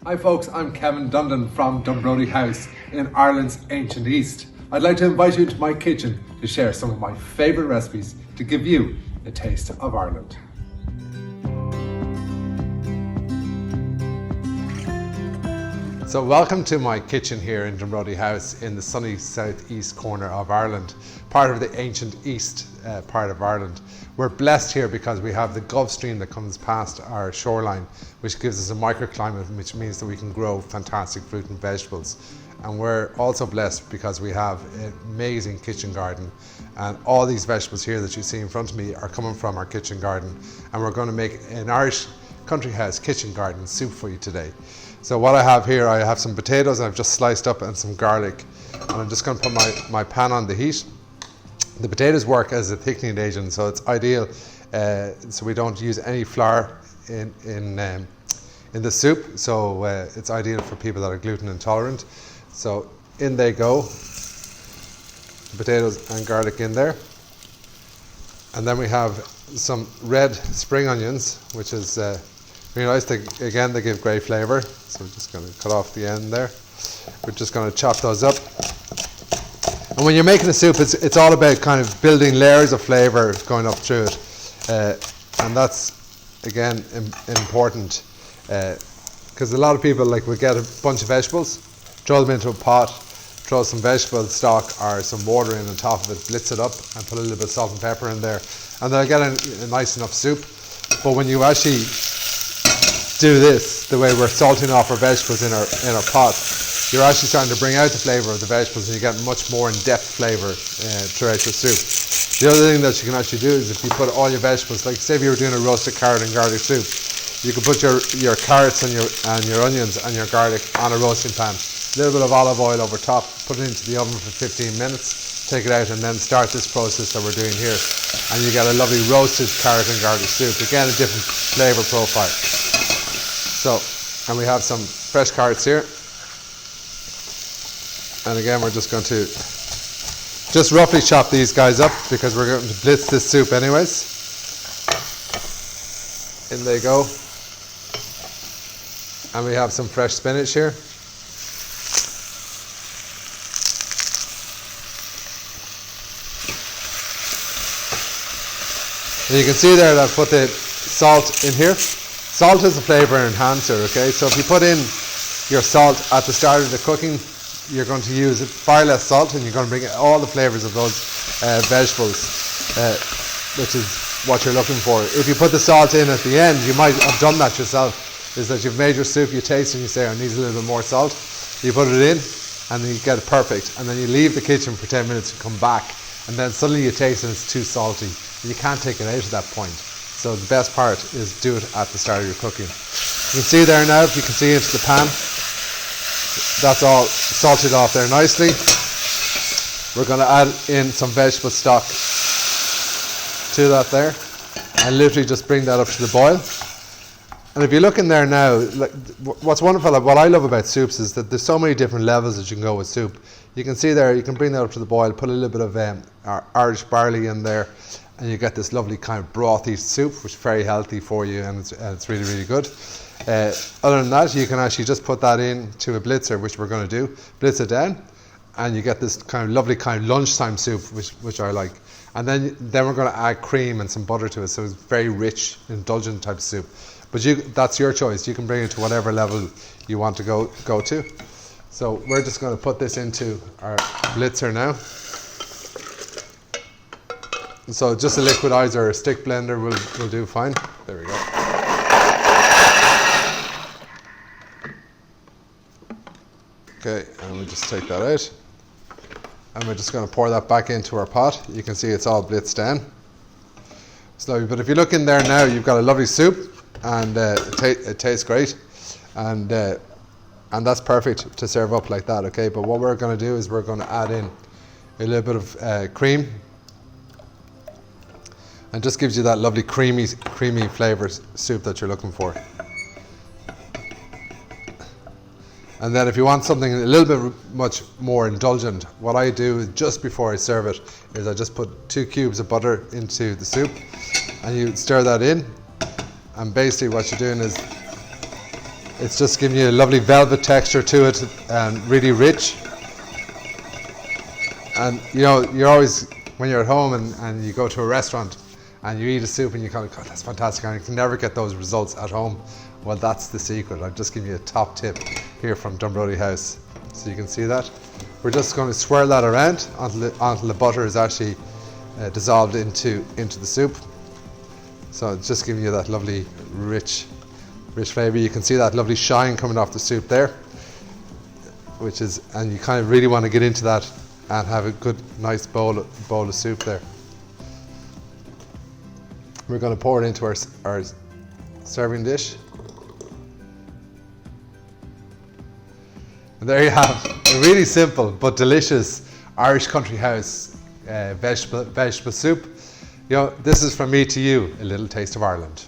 Hi folks, I'm Kevin Dundon from Dunbrody House in Ireland's ancient East. I'd like to invite you into my kitchen to share some of my favourite recipes to give you a taste of Ireland. So welcome to my kitchen here in Dunbrody House in the sunny southeast corner of Ireland, part of the ancient East part of Ireland. We're blessed here because we have the Gulf Stream that comes past our shoreline, which gives us a microclimate, which means that we can grow fantastic fruit and vegetables. And we're also blessed because we have an amazing kitchen garden, and all these vegetables here that you see in front of me are coming from our kitchen garden, and we're going to make an Irish country house kitchen garden soup for you today. So what I have here, I have some potatoes I've just sliced up and some garlic, and I'm just going to put my pan on the heat. The potatoes work as a thickening agent, so it's ideal so we don't use any flour in the soup, so it's ideal for people that are gluten intolerant. So in they go, the potatoes and garlic in there, and then we have some red spring onions, which is really nice. Again, they give great flavour, so we're just going to cut off the end there. We're just going to chop those up. And when you're making a soup, it's all about kind of building layers of flavour going up through it, and that's again important because a lot of people will get a bunch of vegetables, throw them into a pot, throw some vegetable stock or some water in on top of it, blitz it up, and put a little bit of salt and pepper in there, and they'll get a nice enough soup. But when you actually do this, the way we're salting off our vegetables in our pot, you're actually starting to bring out the flavour of the vegetables, and you get much more in-depth flavour throughout your soup. The other thing that you can actually do is if you put all your vegetables, like say if you were doing a roasted carrot and garlic soup, you could put your carrots and your onions and your garlic on a roasting pan, a little bit of olive oil over top, put it into the oven for 15 minutes, take it out, and then start this process that we're doing here, and you get a lovely roasted carrot and garlic soup. Again, a different flavour profile. So, and we have some fresh carrots here. And again, we're just going to just roughly chop these guys up because we're going to blitz this soup anyways. In they go. And we have some fresh spinach here. And you can see there that I've put the salt in here. Salt is a flavour enhancer, okay? So if you put in your salt at the start of the cooking, you're going to use far less salt, and you're going to bring all the flavours of those vegetables, which is what you're looking for. If you put the salt in at the end, you might have done that yourself, is that you've made your soup, you taste and you say, I need a little bit more salt. You put it in and then you get it perfect, and then you leave the kitchen for 10 minutes and come back, and then suddenly you taste and it's too salty. You can't take it out at that point. So the best part is do it at the start of your cooking. You can see there now, if you can see into the pan, that's all salted off there nicely. We're going to add in some vegetable stock to that there, and literally just bring that up to the boil. And if you look in there now, what's wonderful, what I love about soups is that there's so many different levels that you can go with soup. You can see there, you can bring that up to the boil, put a little bit of Irish barley in there, and you get this lovely kind of brothy soup, which is very healthy for you, and it's really, really good. Other than that, you can actually just put that into a blitzer, which we're going to do, blitz it down, and you get this kind of lovely kind of lunchtime soup, which I like. And then we're going to add cream and some butter to it, so it's very rich, indulgent type of soup. But that's your choice. You can bring it to whatever level you want to go to. So we're just going to put this into our blitzer now. So just a liquidizer or a stick blender will do fine. There we go. Okay, and we just take that out. And we're just going to pour that back into our pot. You can see it's all blitzed down. Slowly, but if you look in there now, you've got a lovely soup, and it tastes great. And that's perfect to serve up like that, okay? But what we're going to do is we're going to add in a little bit of cream. And just gives you that lovely creamy flavour soup that you're looking for. And then if you want something a little bit much more indulgent, what I do is just before I serve it is I just put 2 cubes of butter into the soup, and you stir that in, and basically what you're doing is It's just giving you a lovely velvet texture to it and really rich. And you know, you're always, when you're at home and you go to a restaurant and you eat a soup and you kind of, God, that's fantastic, and you can never get those results at home. Well, that's the secret. I'm just giving you a top tip here from Dunbrody House. So you can see that. We're just going to swirl that around until the butter is actually dissolved into the soup. So it's just giving you that lovely rich flavour. You can see that lovely shine coming off the soup there, which is, and you kind of really want to get into that and have a good nice bowl of soup there. We're going to pour it into our serving dish. And there you have a really simple but delicious Irish country house vegetable soup. You know, this is from me to you, a little taste of Ireland.